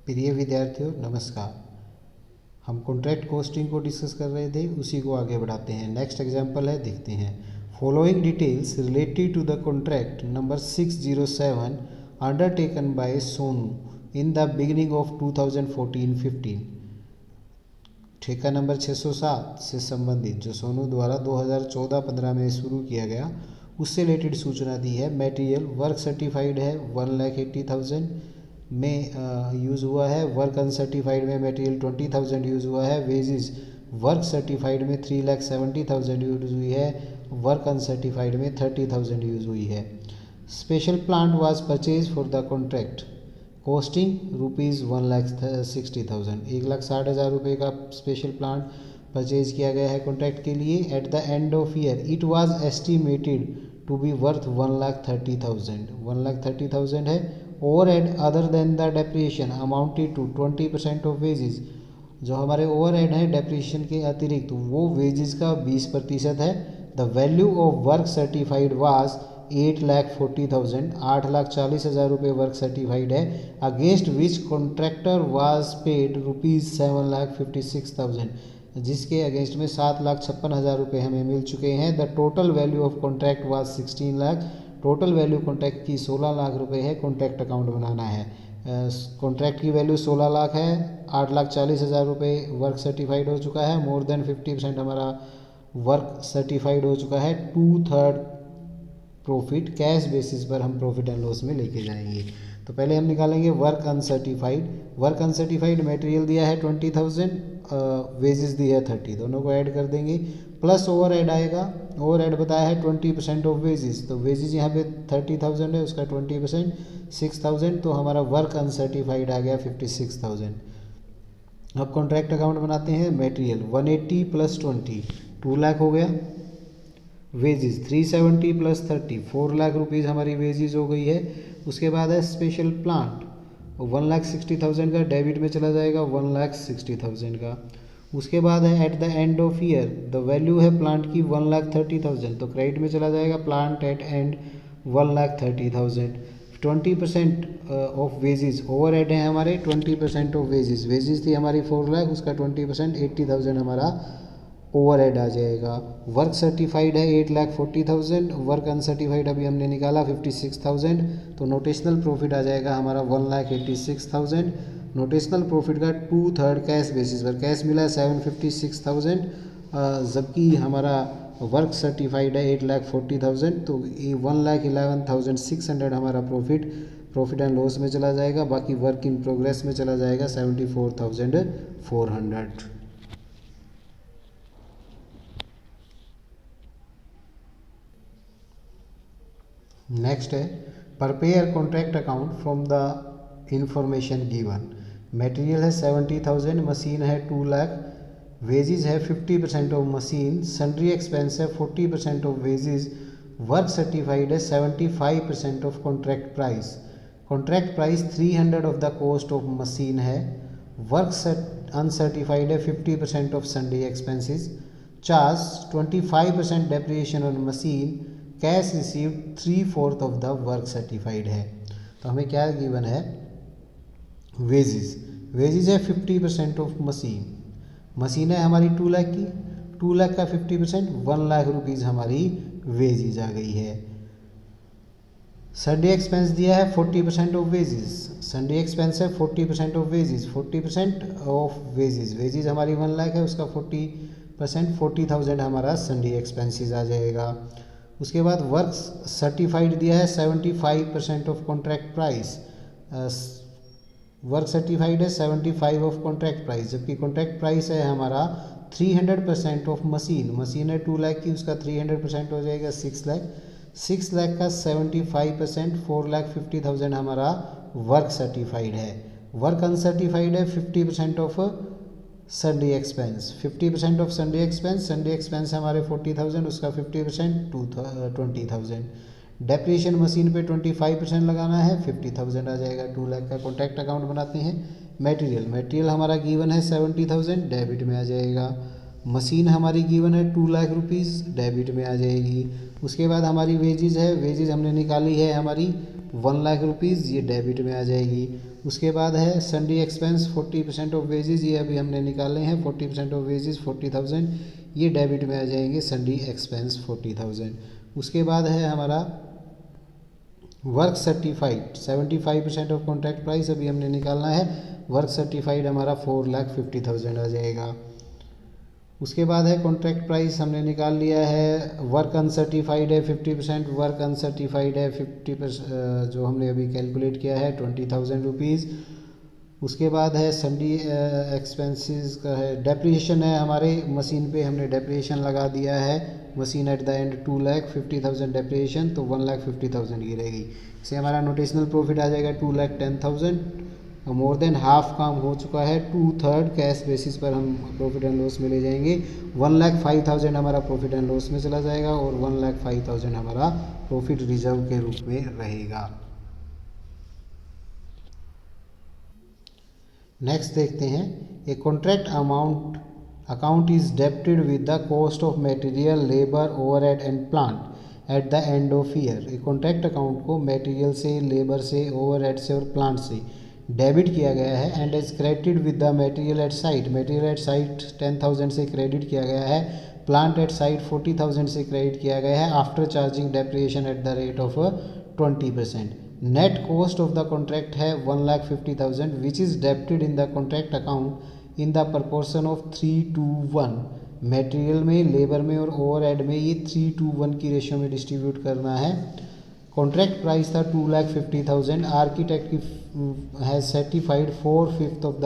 प्रिय विद्यार्थियों नमस्कार। हम कॉन्ट्रैक्ट कॉस्टिंग को डिस्कस कर रहे थे, उसी को आगे बढ़ाते हैं। नेक्स्ट एग्जांपल है, देखते हैं। Following details related to the contract number 607 undertaken by Sonu in the beginning of 2014-15। ठेका नंबर 607 से संबंधित जो सोनू द्वारा 2014-15 में शुरू किया गया, उससे रिलेटेड सूचना दी है। मटेरियल वर्क सर्टिफाइड है 1,80,000 में यूज़ हुआ है। वर्क अनसर्टिफाइड में मटेरियल 20,000 यूज़ हुआ है। वेजेस वर्क सर्टिफाइड में 3,70,000 यूज़ हुई है। वर्क अनसर्टिफाइड में 30,000 यूज़ हुई है। Special plant was purchase for the contract costing ₹1,60,000। 1,60,000 रुपये का स्पेशल प्लांट परचेज किया गया है कॉन्ट्रैक्ट के लिए। At the end of year it was estimated to be worth 1,30,000। 1,30,000 है। Overhead other than the depreciation amounted to 20% of wages. जो हमारे ओवरहेड है डेप्रिसिएशन के अतिरिक्त, वो वेजेस का 20% है। The value of work certified was 8,40,000। 8,40,000 रुपये वर्क सर्टिफाइड है। Against which contractor was paid ₹7,56,000, जिसके अगेंस्ट में 7,56,000 रुपये हमें मिल चुके हैं। The total value of contract was 16 lakh. Total value contract की 16 लाख रुपये है। कॉन्ट्रैक्ट अकाउंट बनाना है। कॉन्ट्रैक्ट की वैल्यू 16 लाख है। 8,40,000 रुपये वर्क सर्टिफाइड हो चुका है। मोर देन 50% हमारा वर्क सर्टिफाइड हो चुका है। 2/3 प्रॉफिट कैश बेसिस पर हम प्रॉफिट एंड लॉस में लेके जाएंगे। तो पहले हम निकालेंगे work uncertified. Work uncertified material दिया है 20,000, वेजेस दिया है 30, दोनों को ऐड कर देंगे। प्लस ओवरहेड आएगा। ओवरहेड बताया है 20% ऑफ वेजेस, तो वेजेस यहाँ पे 30,000 है, उसका 20% 6,000, तो हमारा वर्क अनसर्टिफाइड आ गया 56,000। अब कॉन्ट्रैक्ट अकाउंट बनाते हैं। मटेरियल 180 + 20 2 लाख हो गया। वेजेस 370 + 30 4 लाख रुपीज़ हमारी वेजेस हो गई है। उसके बाद है स्पेशल प्लांट 1,60,000 का डेबिट में चला जाएगा, 1,60,000 का। उसके बाद है eight the end of year the value है प्लांट की 1,30,000, तो क्रेडिट में चला जाएगा plant at and 1,30,000। 20% of wages overhead है हमारे 20% ऑफ वेजेस। वेजेस थी हमारी 4 लाख, उसका 20% 80,000 हमारा ओवरहेड आ जाएगा। वर्क सर्टिफाइड है 8,40,000। वर्क अनसर्टिफाइड अभी हमने निकाला 56,000, तो नोटेशनल प्रॉफिट आ जाएगा हमारा 1,86,000। नोटेशनल प्रॉफिट का 2/3 कैश बेसिस पर कैश मिला है 756,000, जबकि हमारा वर्क सर्टिफाइड है 8,40,000, तो ये 1,11,600 हमारा प्रॉफिट एंड लॉस में चला जाएगा। बाकी वर्क इन प्रोग्रेस में चला जाएगा 74,400। नेक्स्ट है prepare contract account from the information given. Material है 70,000, मशीन है 2 लाख, वेजेस है 50% ऑफ मशीन, सन्ड्री एक्सपेंस है 40% ऑफ वेजेस, वर्क सर्टिफाइड है 75% of contract price. Contract price 300 of the cost of machine है। वर्क अनसर्टिफाइड है 50% of sundry expenses. Charge 25% depreciation on machine. Cash received 3/4 of the work certified है। तो हमें क्या given है, wages है 50% of machine. Machine है हमारी 2 लाख की, 2 लाख का 50% 1 लाख रुपीज़ हमारी वेजेस आ गई है। सन्डे एक्सपेंस दिया है 40% ऑफ वेजेस। सन्डे एक्सपेंस है 40% of wages, 40% of wages. Wages हमारी 1 लाख है, उसका 40% 40,000 हमारा सन्डे एक्सपेंसेस आ जाएगा। उसके बाद वर्क सर्टिफाइड दिया है 75% of contract price. Work certified है 75 ऑफ कॉन्ट्रैक्ट प्राइस, जबकि कॉन्ट्रैक्ट प्राइस है हमारा 300% ऑफ मशीन। मशीन है 2 लाख की, उसका 300% हो जाएगा 6 लाख। 6 लाख का 75% 4,50,000 हमारा वर्क सर्टिफाइड है। वर्क अनसर्टिफाइड है 50% of Sunday expense. 50% of Sunday expense हमारे 40,000, उसका 50% 20,000। डेप्रिसिएशन मशीन पे 25% लगाना है, 50,000 आ जाएगा। 2 लाख का कॉन्ट्रैक्ट अकाउंट बनाते हैं। मटेरियल हमारा गिवन है 70,000, डेबिट में आ जाएगा। मशीन हमारी गिवन है 2 लाख रुपीज़, डेबिट में आ जाएगी। उसके बाद हमारी वेजेस है, वेजेस हमने निकाली है हमारी ₹1,00,000 ये डेबिट में आ जाएगी। उसके बाद है सन्डी एक्सपेंस 40% ऑफ वेजेस, ये अभी हमने निकाले हैं 40% ऑफ वेजेस 40,000, ये डेबिट में आ जाएंगे सन्डी एक्सपेंस 40,000। उसके बाद है हमारा work certified 75% of contract price, अभी हमने निकालना है, वर्क सर्टिफाइड हमारा 4,50,000 आ जाएगा। उसके बाद है कॉन्ट्रैक्ट प्राइस हमने निकाल लिया है, वर्क अनसर्टिफाइड है 50%, वर्क अनसर्टिफाइड है 50%, जो हमने अभी कैलकुलेट किया है ₹20,000। उसके बाद है सन्डी एक्सपेंसेस का है, डेप्रिसिएशन है हमारे मशीन पे, हमने डेप्रिसिएशन लगा दिया है, machine eight the and 2,50,000 depreciation, तो 1,50,000 की रहेगी। इससे हमारा नोटेशनल प्रॉफिट आ जाएगा 2,10,000। मोर देन हाफ काम हो चुका है, 2/3 कैश बेसिस पर हम प्रॉफिट एंड लॉस में ले जाएंगे। 1,05,000 हमारा प्रॉफिट एंड लॉस में चला जाएगा और 1,05,000 हमारा प्रॉफिट रिजर्व के रूप में रहेगा। नेक्स्ट देखते हैं, a contract account is debited with the cost of material, labour, overhead and plant at the end of year. A contract account को मटेरियल से, लेबर से, ओवरहेड से और प्लांट से डेबिट किया गया है and is credited with the material at site. Material at site 10,000 से क्रेडिट किया गया है, प्लांट एट साइट 40,000 से क्रेडिट किया गया है after charging depreciation eight the rate of 20%। Net cost of the contract है 1,50,000 which is debited in the contract account in the proportion of 3:1। Material में, लेबर में और ओवरहेड में ये 3:1 की रेशियो में डिस्ट्रीब्यूट करना है। कॉन्ट्रैक्ट प्राइस था 2,50,000। आर्किटेक्ट की has certified 4/5 of the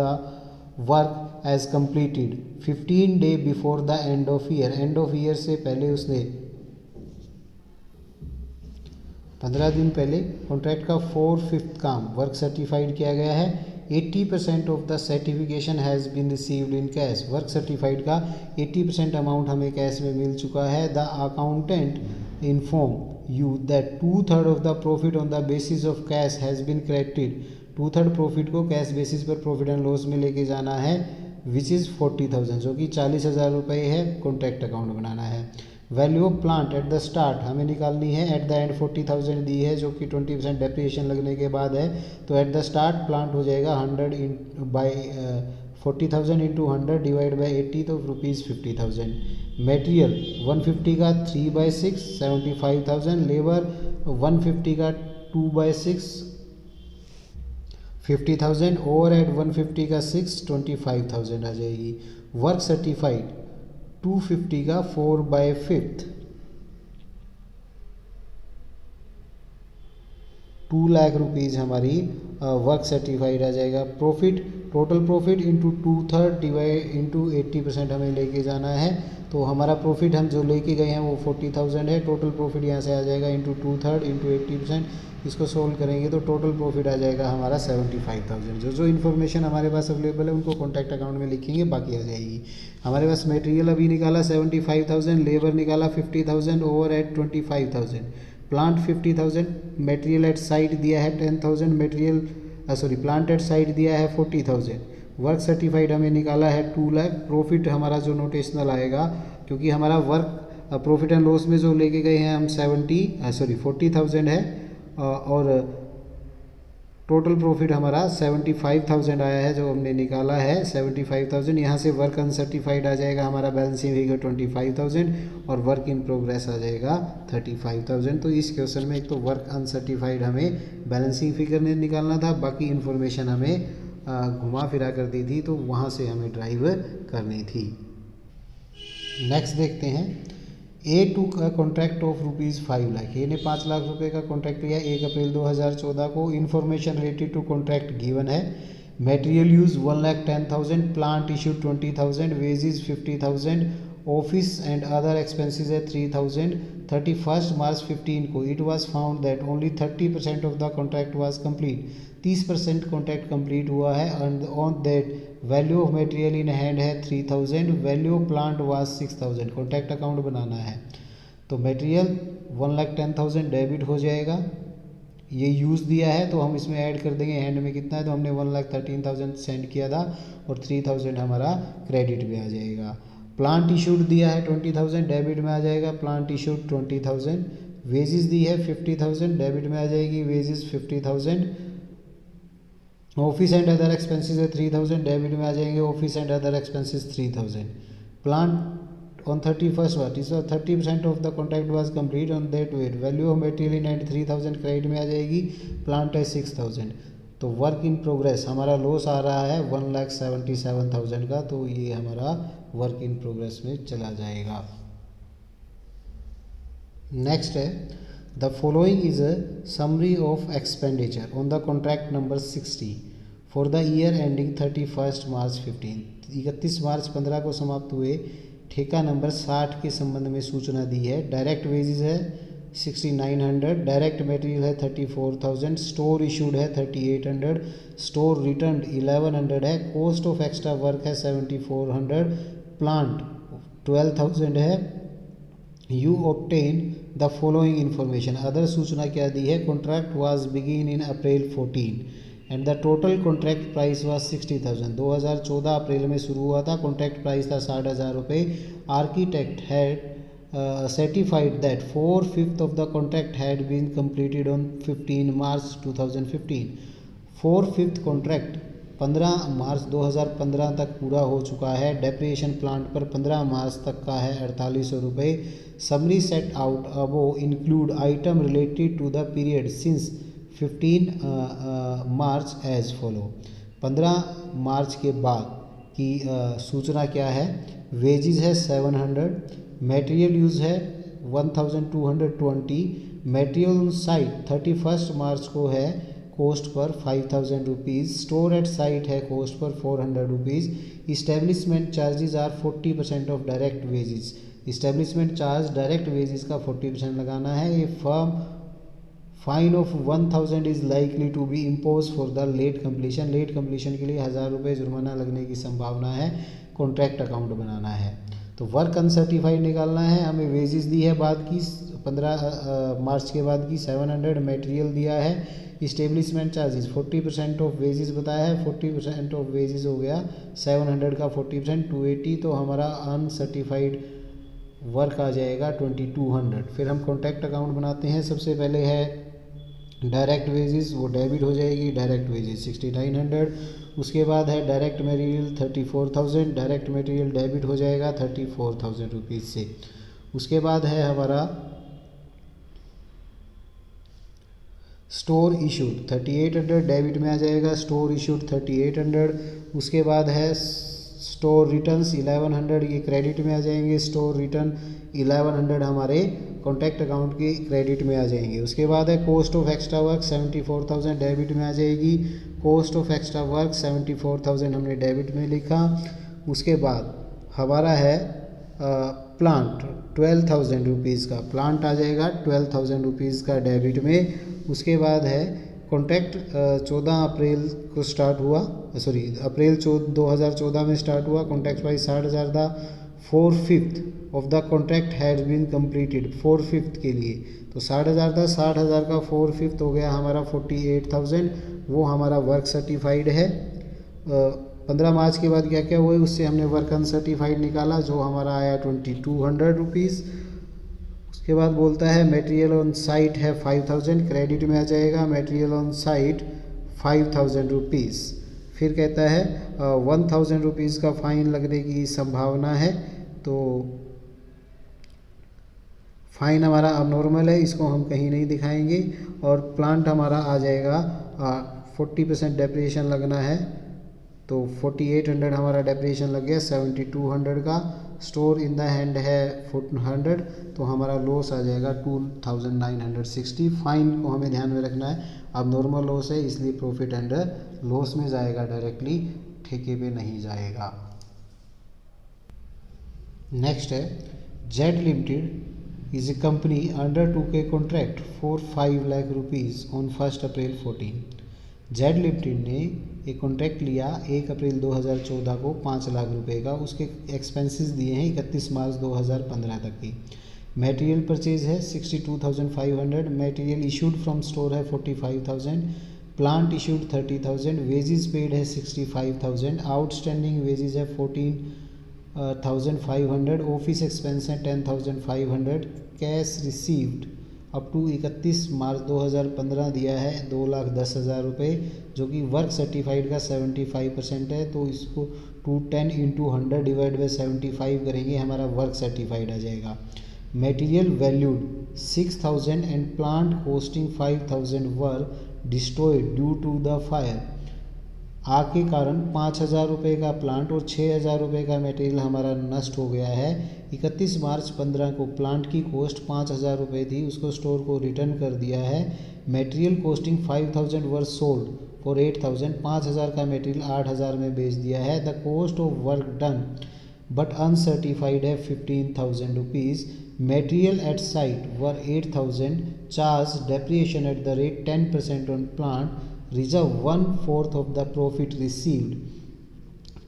work as completed 15 day before the end of year. End of year से पहले उसने 15 दिन पहले कॉन्ट्रैक्ट का 4/5 काम वर्क सर्टिफाइड किया गया है। 80% of the certification has been received in cash. Work certified का 80% अमाउंट हमें कैश में मिल चुका है। The accountant inform you that 2/3 of the profit on the basis of cash has been credited। 2/3 profit को कैश बेसिस पर profit and loss में लेके जाना है, विच इज़ 40,000, जो कि 40,000 रुपये है, कॉन्ट्रैक्ट अकाउंट बनाना है। Value of plant at the start हमें निकालनी है, एट द एंड 40,000 दी है, जो कि 20% डेप्रिसिएशन लगने के बाद है, तो एट द स्टार्ट प्लांट हो जाएगा 40,000 इंटू 100 डिवाइड बाई 80, तो ₹50,000। मटेरियल 150 का 3/6 75,000, लेबर 150 का 2/6 50,000, ओवरहेड 150 का 6 25,000 आ जाएगी। वर्क सर्टिफाइड 250 का 4/5 ₹2,00,000 हमारी वर्क सर्टिफाइड आ जाएगा। Profit, total profit into 2/3 divide into 80% हमें लेके जाना है, तो हमारा प्रॉफिट हम जो लेके गए हैं वो 40,000 है। टोटल प्रॉफिट यहाँ से आ जाएगा इंटू 2/3 इंटू 80%, इसको सोल्व करेंगे तो टोटल प्रॉफिट आ जाएगा हमारा 75,000। जो इन्फॉर्मेशन हमारे पास अवेलेबल है उनको कॉन्टैक्ट अकाउंट में लिखेंगे, बाकी आ जाएगी। हमारे पास मटेरियल अभी निकाला 75,000, लेबर निकाला 50,000, overhead 25,000, plant 50,000, material at site दिया है 10,000, प्लांट एट साइट दिया है 40,000, वर्क सर्टिफाइड हमें निकाला है 2,00,000। प्रॉफिट हमारा जो नोटेशनल आएगा, क्योंकि हमारा वर्क प्रॉफिट एंड लॉस में जो लेके गए हैं हम 40,000 है, और टोटल प्रॉफिट हमारा 75,000 आया है, जो हमने निकाला है 75,000। यहाँ से वर्क अनसर्टिफाइड आ जाएगा हमारा बैलेंसिंग फिगर 25,000 और वर्क इन प्रोग्रेस आ जाएगा 35,000। तो इस क्वेश्चन में एक तो वर्क अनसर्टिफाइड हमें बैलेंसिंग फिगर में निकालना था, बाकी इन्फॉर्मेशन हमें घुमा फिरा कर दी थी, तो वहाँ से हमें ड्राइव करनी थी। नेक्स्ट देखते हैं, A2 का कॉन्ट्रैक्ट ऑफ ₹5,00,000। ए ने 5 लाख रुपए का कॉन्ट्रैक्ट लिया 1 अप्रैल 2014 को। Information related to contract given है। Material use 1,10,000, plant issued 20,000, wages 50,000, office and other expenses है 3,000। 31 मार्च 15 को it was found that only 30% of the contract was complete. 30% contract complete हुआ है, and on that value of material in hand है 3,000, value of plant was 6,000। Contract account बनाना है, तो material 1,10,000 debit हो जाएगा। ये यूज़ दिया है तो हम इसमें ऐड कर देंगे, हैंड में कितना है, तो हमने 1,13,000 सेंड किया था और 3,000 हमारा क्रेडिट में आ जाएगा। प्लांट इशूड दिया है 20,000, डेबिट में आ जाएगा, प्लांट इशूड 20,000। वेजेस दी है 50,000, डेबिट में आ जाएगी wages 50,000। Office and other expenses है 3,000, डेबिट में आ जाएंगे office and other expenses 3,000। Plant on 31st what is 30% of the contract was complete on that date, value of material in 93,000 credit में आ जाएगी, plant है 6,000। तो वर्क इन प्रोग्रेस हमारा loss आ रहा है 1,77,000 का, तो ये हमारा वर्क इन प्रोग्रेस में चला जाएगा। नेक्स्ट है the following is a summary of expenditure on the contract number 60 for the year ending 31 March 15, 31 March 15 को समाप्त हुए ठेका नंबर 60 के संबंध में सूचना दी है। डायरेक्ट वेजेस है 6,900, डायरेक्ट मटेरियल है 34,000, स्टोर इशूड है 3,800, स्टोर रिटर्न 1,100 है, कॉस्ट ऑफ एक्स्ट्रा वर्क है 7,400, प्लांट 12,000 है। You obtain the following information, other सूचना क्या दी है, contract was begin in April 14 and the total contract price was 60,000। 2014 अप्रैल में शुरू हुआ था, कॉन्ट्रैक्ट प्राइस था 60,000 रुपये। Architect had certified that 4/5 of the contract had been completed on 15 March 2015। 4/5 contract 15 मार्च 2015 तक पूरा हो चुका है। डेप्रिसिएशन प्लांट पर 15 मार्च तक का है 4,800 रुपये। Summary set out above include item related to the period since 15 March as follow. 15 मार्च के बाद की सूचना क्या है, वेजेस है 700, मटेरियल यूज है 1,220, मटेरियल ऑन साइट 31 मार्च को है कॉस्ट पर 5,000 रुपीज़, स्टोर एट साइट है कॉस्ट पर 400 rupees. Establishment charges are 40% of direct wages, establishment charge direct wages का 40% लगाना है। ये firm fine of 1,000 is likely to be impose for the late completion, late completion के लिए 1,000 रुपये जुर्माना लगने की संभावना है। कॉन्ट्रैक्ट अकाउंट बनाना है, तो वर्क अनसर्टिफाइड निकालना है। हमें वेजेस दी है बाद की 15 मार्च के बाद की 700, मटेरियल दिया है। इस्टेब्लिशमेंट चार्जेस 40% ऑफ वेजेस बताया है, 40% ऑफ वेजेस हो गया 700 का 40% 280, तो हमारा अनसर्टिफाइड वर्क आ जाएगा 2,200। फिर हम कॉन्ट्रैक्ट अकाउंट बनाते हैं। सबसे पहले है डायरेक्ट वेजेस, वो डेबिट हो जाएगी, डायरेक्ट वेजेस 6,900। उसके बाद है direct material 34,000, direct material debit हो जाएगा 34,000 रुपीज़ से। उसके बाद है हमारा स्टोर इशूड 3,800, डेबिट में आ जाएगा स्टोर इशूड 3,800। उसके बाद है स्टोर रिटर्न्स 1,100, ये क्रेडिट में आ जाएंगे। स्टोर रिटर्न 1,100 हमारे कॉन्टैक्ट अकाउंट के क्रेडिट में आ जाएंगे। उसके बाद है cost of extra work 74,000, debit में आ जाएगी। कॉस्ट ऑफ एक्स्ट्रा वर्क 74,000 हमने डेबिट में लिखा। उसके बाद हमारा है प्लांट 12,000 रुपीज़ का, प्लांट आ जाएगा 12,000 रुपीज़ का डेबिट में। उसके बाद है कॉन्ट्रैक्ट 14 अप्रैल को स्टार्ट हुआ, अप्रैल 2014 में स्टार्ट हुआ। कॉन्ट्रैक्ट प्राइस 60,000 था। 4/5 of the contract has been completed, 4/5 के लिए तो 60,000 था, 60,000 का 4/5 हो गया हमारा 48,000, वो हमारा वर्क सर्टिफाइड है। 15 मार्च के बाद क्या क्या हुआ उससे हमने वर्क अनसर्टिफाइड निकाला, जो हमारा आया 2,200 रुपीज़। उसके बाद बोलता है मटेरियल ऑन साइट है 5,000, क्रेडिट में आ जाएगा मटेरियल ऑन साइट 5,000 रुपीज़। फिर कहता है 1,000 रुपीज़ का फाइन लगने की संभावना है, तो फाइन हमारा अब नॉर्मल है, इसको हम कहीं नहीं दिखाएंगे। और प्लांट हमारा आ जाएगा 40% डेप्रिसिएशन लगना है, तो 4,800 हमारा डेप्रिसिएशन लग गया 7,200 का। स्टोर इन द हैंड है 400, तो हमारा लॉस आ जाएगा 2,960। फाइन को हमें ध्यान में रखना है, अब नॉर्मल लॉस है इसलिए प्रॉफिट एंड लॉस में जाएगा, डायरेक्टली ठेके पे नहीं जाएगा। नेक्स्ट है Z limited is a company under 2K contract for 5 lakh rupees on 1 April 14। Z limited ने एक कॉन्ट्रैक्ट लिया 1 अप्रैल 2014 को 5 लाख रुपए का, उसके एक्सपेंसेस दिए हैं 31 मार्च 2015 तक की। मटेरियल परचेज है 62,500, मटेरियल इशूड फ्रॉम स्टोर है 45,000, प्लांट इशूड 30,000, वेजेस पेड है 65,000, आउटस्टैंडिंग वेजेस है 14,500, ऑफिस एक्सपेंस है 10,500, कैश रिसीव्ड अप टू 31 मार्च 2015 दिया है 2,10,000 रुपये, जो कि वर्क सर्टिफाइड का 75% है। तो इसको 210 इंटू 100 डिवाइड बाई 75 करेंगे, हमारा वर्क सर्टिफाइड आ जाएगा। Material valued 6,000 and plant costing 5,000 were destroyed due to the fire. आग के कारण 5,000 रुपये का प्लांट और 6,000 रुपये का मटेरियल हमारा नष्ट हो गया है। 31 मार्च 15 को प्लांट की कॉस्ट 5,000 रुपये थी, उसको स्टोर को रिटर्न कर दिया है। Material costing 5,000 were sold for 8,000, 5,000 का मटेरियल 8,000 में बेच दिया है। The cost of work done but uncertified है 15,000 rupees. Material at site were 8,000, charge depreciation at the rate 10% on plant, reserve 1/4 of the profit received,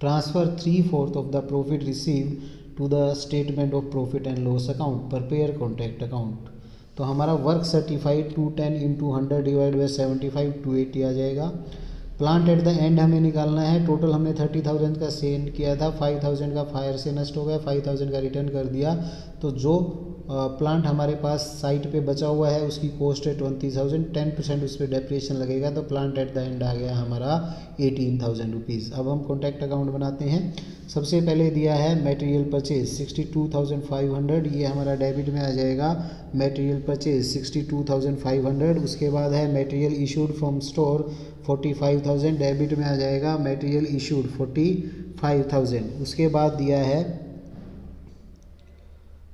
transfer 3/4 of the profit received to the statement of profit and loss account, prepare contract account। तो हमारा work certified 210 into 100 divide by 75 280 आ जाएगा। Plant at the and हमें निकालना है। Total हमने 30,000 का cell किया था, 5,000 का फायर से नष्ट हो गया, 5,000 का रिटर्न कर दिया। तो जो प्लांट हमारे पास साइट पे बचा हुआ है उसकी कॉस्ट है 20,000, 10% उस पर डेप्रिएशन लगेगा, तो प्लांट एट द एंड आ गया हमारा 18,000 रुपीज़। अब हम कॉन्टैक्ट अकाउंट बनाते हैं। सबसे पहले दिया है मटेरियल परचेज 62,500, ये हमारा डेबिट में आ जाएगा। Material purchase 62,500। उसके बाद है material issued from store 45,000, debit में आ जाएगा। Material issued 45,000। उसके बाद दिया है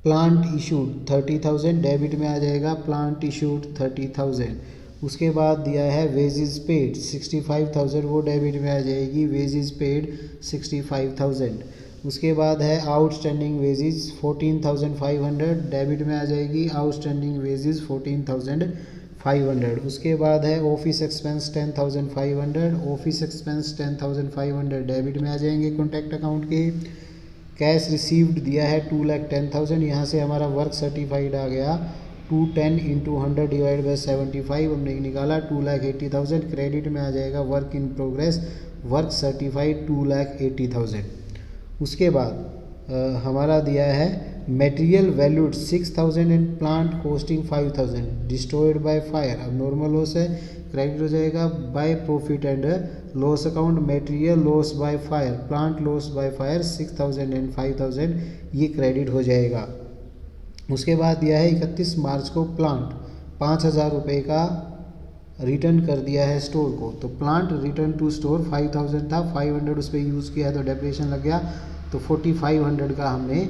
प्लांट इशूड 30,000, डेबिट में आ जाएगा। Plant issued 30,000। उसके बाद दिया है वेजेस पेड 65,000, वो डेबिट में आ जाएगी। Wages paid 65,000। उसके बाद है आउटस्टैंडिंग वेजेस 14,500, डेबिट में आ जाएगी। Outstanding wages 14,500। उसके बाद है office expense 10,500, office expense 10,500 debit में आ जाएंगे कॉन्टैक्ट अकाउंट के। कैश रिसीव्ड दिया है 2,10,000, यहाँ से हमारा वर्क सर्टिफाइड आ गया 210 इंटू 100 डिवाइड बाई 75, हमने निकाला 2,80,000। क्रेडिट में आ जाएगा work in progress, work certified 2,80,000। उसके बाद हमारा दिया है material valued 6,000 and plant costing 5,000 destroyed by fire. अब नॉर्मल लॉस है, क्रेडिट हो जाएगा by profit and loss account. Material loss by fire, plant loss by fire 6,000 and 5,000, ये क्रेडिट हो जाएगा। उसके बाद दिया है 31 मार्च को प्लांट 5,000 रुपये का रिटर्न कर दिया है स्टोर को। तो प्लांट रिटर्न टू स्टोर 5,000 था, 500 उस पर यूज़ किया तो डेप्रिएशन लग गया, तो 4,500 का हमने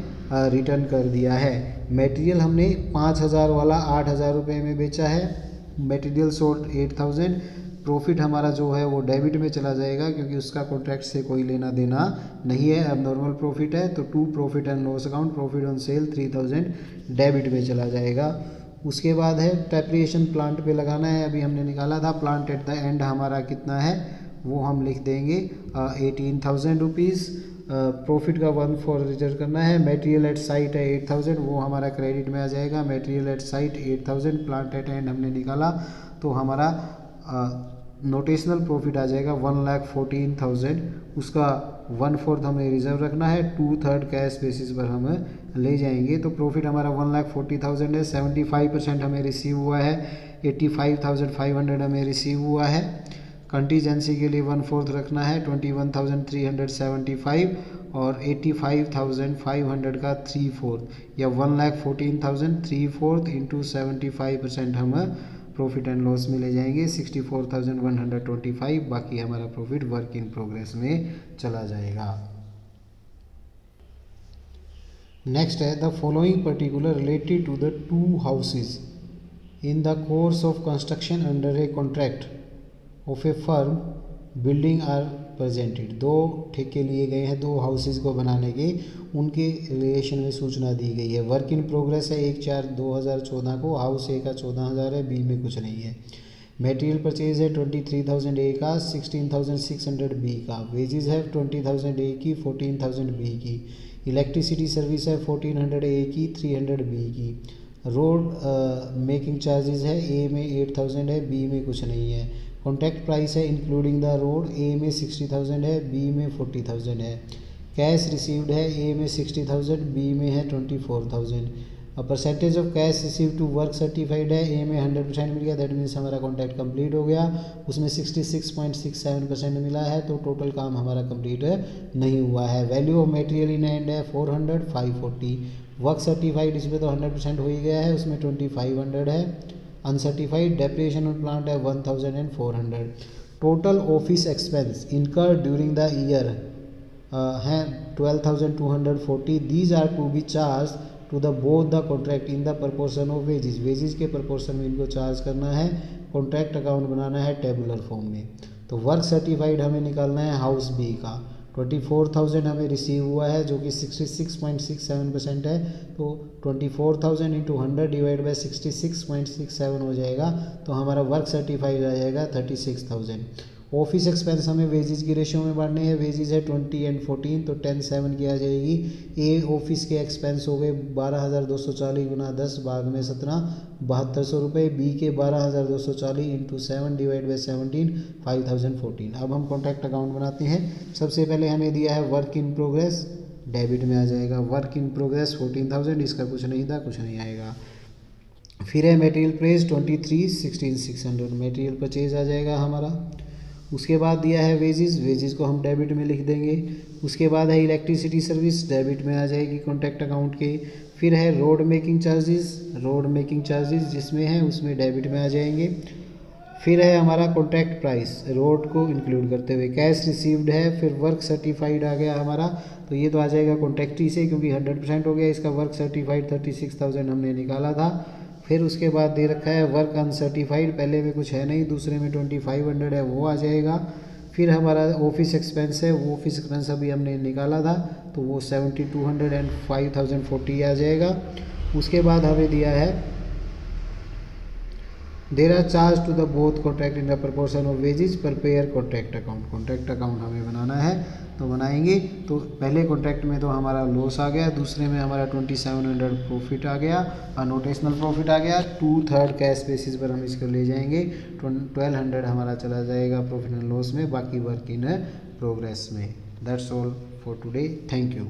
रिटर्न कर दिया है। मटेरियल हमने 5,000 वाला 8,000 रुपये में बेचा है। Material sold 8,000। प्रॉफिट हमारा जो है वो डेबिट में चला जाएगा क्योंकि उसका कॉन्ट्रैक्ट से कोई लेना देना नहीं है, अब नॉर्मल प्रॉफिट है। तो to profit and loss account, profit on sale 3,000 debit में चला जाएगा। उसके बाद है डेप्रिएशन प्लांट पे लगाना है, अभी हमने निकाला था। प्लांट एट द एंड हमारा कितना है वो हम लिख देंगे 18,000 रुपीज़। प्रॉफिट का 1/4 रिटर्न करना है। मटेरियल एट साइट है 8,000, वो हमारा क्रेडिट में आ जाएगा। Material at site 8,000, plant at and हमने निकाला तो हमारा नोटेशनल प्रॉफिट आ जाएगा 1,14,000। उसका 1/4 हमें रिजर्व रखना है, 2/3 कैश बेसिस पर हम ले जाएंगे। तो प्रॉफिट हमारा 1,40,000 है। 75% हमें रिसीव हुआ है, 85,500 हमें रिसीव हुआ है। कंटीजेंसी के लिए 1/4 रखना है, 21,375 और 85,500 का 3/4 या 1,14,000 3/4 इंटू 75% हम प्रॉफिट एंड लॉस में ले जाएंगे 64,125। बाकी हमारा प्रॉफिट वर्क इन प्रोग्रेस में चला जाएगा। नेक्स्ट है the following particular related to the 2 houses in the course of construction under a contract of a firm building are presented. 2 ठेके लिए गए हैं 2 हाउसेज को बनाने के, उनके रिलेशन में सूचना दी गई है। वर्क इन प्रोग्रेस है 1/4/2014 को, हाउस ए का 14,000 है, बी में कुछ नहीं है। मटेरियल परचेज है 23,000 ए का, 16,600 बी का। वेजेस है 20,000 ए की, 14,000 बी की। इलेक्ट्रिसिटी सर्विस है 1,400 ए की, 300 बी की। रोड मेकिंग चार्जेस है ए में 8,000 है, बी में कुछ नहीं है। कॉन्ट्रैक्ट प्राइस है इंक्लूडिंग द रोड, ए में 60,000 है, बी में 40,000 है। कैश रिसीव्ड है ए में 60,000, बी में है 24,000। और percentage of cash receive to work certified है, ए में 100% मिल गया, दैट मीन्स हमारा कॉन्ट्रैक्ट कंप्लीट हो गया, उसमें 66.67% मिला है, तो टोटल काम हमारा कंप्लीट नहीं हुआ है। Value of material in hand है 400, 540। वर्क सर्टिफाइड इसमें तो 100% हो ही गया है, उसमें 2500 है। अनसर्टिफाइड डेप्रिसिएशन ऑन प्लांट है 1400। Total office expense incur during the year हैं 12,240। These are to be charge to the both the contract in the proportion of wages. Wages के प्रपोर्शन में इनको चार्ज करना है, कॉन्ट्रैक्ट अकाउंट बनाना है tabular form में। तो वर्क सर्टिफाइड हमें निकालना है हाउस बी का, 24,000 हमें रिसीव हुआ है जो कि 66.67% है, तो 24,000 इंटू 100 डिवाइड बाई 66.67 हो जाएगा, तो हमारा वर्क सर्टिफाइड आ जाएगा 36,000। ऑफिस एक्सपेंस हमें वेजेस की रेशियो में बांटने हैं, वेजेस है 20 एंड 14, तो 10/7 की आ जाएगी। ए ऑफिस के एक्सपेंस हो गए 12,240 गुना 10 भाग में 17, 7200 रुपये। बी के 12,240 इंटू 7 डिवाइड बाई 17, 5,014। अब हम कॉन्ट्रैक्ट अकाउंट बनाते हैं। सबसे पहले हमें दिया है वर्क इन प्रोग्रेस, डेबिट में आ जाएगा वर्क इन प्रोग्रेस 14,000, इसका कुछ नहीं था, कुछ नहीं आएगा। फिर है मटेरियल प्राइस 23,16,600, मटेरियल परचेज आ जाएगा हमारा। उसके बाद दिया है वेजेस, वेजेस को हम डेबिट में लिख देंगे। उसके बाद है इलेक्ट्रिसिटी सर्विस, डेबिट में आ जाएगी कॉन्ट्रैक्ट अकाउंट के। फिर है road making charges, road making charges जिसमें है उसमें डेबिट में आ जाएंगे। फिर है हमारा कॉन्ट्रैक्ट प्राइस, रोड को इंक्लूड करते हुए। कैश रिसीव्ड है, फिर वर्क सर्टिफाइड आ गया हमारा, तो ये तो आ जाएगा कॉन्ट्रैक्टी से क्योंकि 100% हो गया इसका। वर्क सर्टिफाइड 36,000 हमने निकाला था। फिर उसके बाद दे रखा है वर्क अनसर्टिफाइड, पहले में कुछ है नहीं, दूसरे में 2500 है, वो आ जाएगा। फिर हमारा ऑफिस एक्सपेंस है, वो ऑफिस एक्सपेंस अभी हमने निकाला था, तो वो 7,200 एंड 5,040 आ जाएगा। उसके बाद हमें दिया है there are charge to the both contract in the proportion of wages, prepare contract account. Contract account हमें बनाना है, तो बनाएंगे। तो पहले कॉन्ट्रैक्ट में तो हमारा लॉस आ गया, दूसरे में हमारा 2700 प्रॉफिट आ गया, नोटेशनल प्रॉफिट आ गया। 2/3 कैश बेसिस पर हम इसको ले जाएंगे, 1200 हमारा चला जाएगा प्रॉफिट एंड लॉस में, बाकी वर्क इन प्रोग्रेस में। That's all for today, thank you.